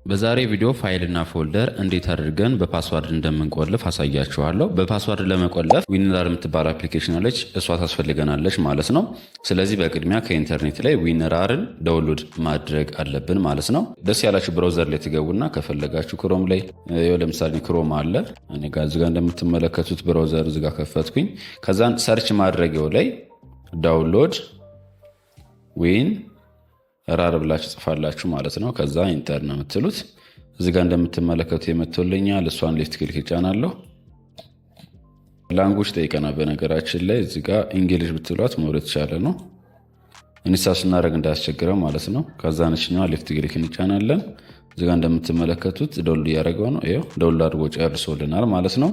በዛሬ ቪዲዮ ፋይል እና ፎልደር እንዴት አድርገን በፓስዋርድ እንደምንቆልፍ አሳያችኋለሁ። በፓስዋርድ ለመቆለፍ ዊነር የምትባል አፕሊኬሽን አለች፣ እሷ ታስፈልገናለች ማለት ነው። ስለዚህ በቅድሚያ ከኢንተርኔት ላይ ዊነራርን ዳውንሎድ ማድረግ አለብን ማለት ነው። ደስ ያላችሁ ብራውዘር ላይ ትገቡና ከፈለጋችሁ ክሮም ላይ ለምሳሌ ክሮም አለ እኔ ጋር እዚጋ እንደምትመለከቱት ብራውዘር እዚጋ ከፈትኩኝ። ከዛን ሰርች ማድረጊያው ላይ ዳውንሎድ ዊን ራር ብላችሁ ጽፋላችሁ ማለት ነው። ከዛ ኢንተር ነው የምትሉት። እዚህ ጋር እንደምትመለከቱ የመጥቶልኛል። እሷን ሌፍት ክሊክ ጫናለሁ። ላንጉጅ ጠይቀናል። በነገራችን ላይ እዚህ ጋር እንግሊዝ ብትሏት መውረድ ይቻለ ነው። ኢንስታል ስናደርግ እንዳያስቸግረው ማለት ነው። ከዛ ነችኛዋ ሌፍት ክሊክ እንጫናለን። እዚህ ጋር እንደምትመለከቱት ዳውንሎድ እያደረገው ነው። ይኸው ዳውንሎድ አድርጎ ጨርሶልናል ማለት ነው።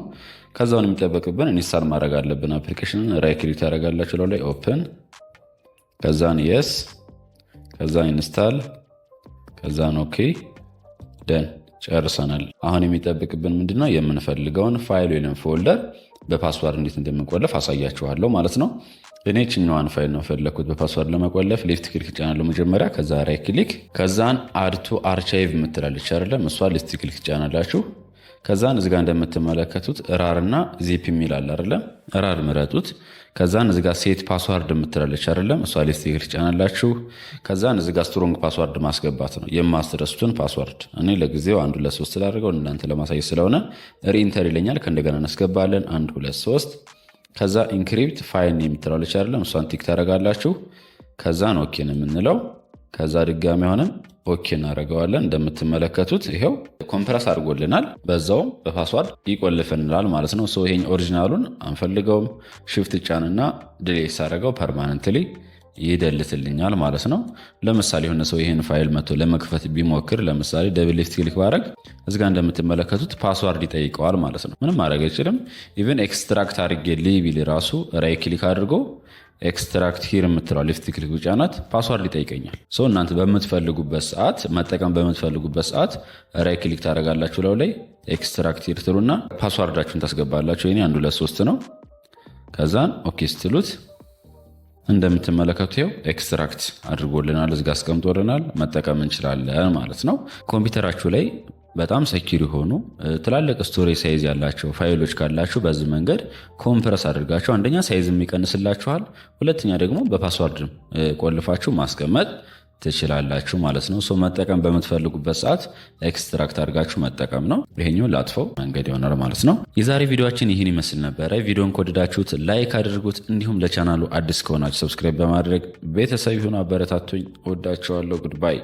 ከዛውን የሚጠበቅብን ኢንስታል ማድረግ አለብን አፕሊኬሽንን። ራይት ክሊክ ታደርጋላችሁ ላይ ኦፕን፣ ከዛን የስ፣ ከዛ ኢንስታል፣ ከዛን ኦኬ ደን ጨርሰናል። አሁን የሚጠብቅብን ምንድነው? የምንፈልገውን ፋይል ወይም ፎልደር በፓስዋርድ እንዴት እንደምንቆለፍ አሳያችኋለሁ ማለት ነው። እኔ ችኛዋን ፋይል ነው ፈለኩት በፓስዋርድ ለመቆለፍ። ሌፍት ክሊክ ጫናለሁ መጀመሪያ፣ ከዛ ራይት ክሊክ፣ ከዛን አድ ቱ አርካይቭ የምትላለች አይደለም፣ እሷ ሌፍት ክሊክ ጫናላችሁ። ከዛን እዚጋ እንደምትመለከቱት ራር እና ዚፕ የሚላል አይደለም፣ ራር ምረጡት። ከዛን እዚጋ ሴት ፓስዋርድ የምትላለች አይደለም፣ እሷ ሌፍት ክሊክ ጫናላችሁ። ከዛን እዚጋ ስትሮንግ ፓስዋርድ ማስገባት ነው፣ የማትረሱትን ፓስዋርድ። እኔ ለጊዜው 1 2 3 ስላደርገው እናንተ ለማሳየት ስለሆነ ሪኢንተር ይለኛል። ከእንደገና እናስገባለን 1 2 3። ከዛ ኢንክሪፕት ፋይል የምትላለች አይደለም፣ እሷን ቲክ ታደርጋላችሁ። ከዛን ኦኬ ነው የምንለው። ከዛ ድጋሚ ሆነን ኦኬ እናደርገዋለን። እንደምትመለከቱት ይሄው ኮምፕረስ አድርጎልናል፣ በዛውም በፓስዋርድ ይቆልፍልናል ማለት ነው። ሶ ይሄን ኦሪጂናሉን አንፈልገውም። ሽፍት ጫንና ድሌት ሳደርገው ፐርማነንትሊ ይደልትልኛል ማለት ነው። ለምሳሌ የሆነ ሰው ይሄን ፋይል መጥቶ ለመክፈት ቢሞክር ለምሳሌ ደብል ሌፍት ክሊክ ባደርግ እዚጋ እንደምትመለከቱት ፓስዋርድ ይጠይቀዋል ማለት ነው። ምንም ማድረግ አይችልም። ኢቭን ኤክስትራክት አድርጌ ሊቢል ራሱ ራይት ክሊክ አድርጎ ኤክስትራክት ሂር የምትለው ሌፍት ክሊክ ጫናት ፓስዋርድ ይጠይቀኛል። እናንተ በምትፈልጉበት ሰዓት መጠቀም በምትፈልጉበት ሰዓት ራይት ክሊክ ታደርጋላችሁ ለው ላይ ኤክስትራክት ሂር ትሉና ፓስዋርዳችሁን ታስገባላችሁ። ይሄ 1 2 3 ነው። ከዛን ኦኬ ስትሉት እንደምትመለከቱ ይኸው ኤክስትራክት አድርጎልናል፣ እዚጋ አስቀምጦልናል፣ መጠቀም እንችላለን ማለት ነው። ኮምፒውተራችሁ ላይ በጣም ሰኪር የሆኑ ትላልቅ ስቶሬጅ ሳይዝ ያላቸው ፋይሎች ካላችሁ በዚህ መንገድ ኮምፕረስ አድርጋችሁ አንደኛ ሳይዝ ይቀንስላችኋል፣ ሁለተኛ ደግሞ በፓስዋርድ ቆልፋችሁ ማስቀመጥ ትችላላችሁ ማለት ነው። መጠቀም በምትፈልጉበት ሰዓት ኤክስትራክት አድርጋችሁ መጠቀም ነው። ይሄኛው ላጥፈው መንገድ ይሆናል ማለት ነው። የዛሬ ቪዲዮአችን ይህን ይመስል ነበረ። ቪዲዮን ከወደዳችሁት ላይክ አድርጉት፣ እንዲሁም ለቻናሉ አዲስ ከሆናችሁ ሰብስክራይብ በማድረግ ቤተሰብ ይሁኑ። አበረታቱኝ። ወዳችኋለሁ። ጉድባይ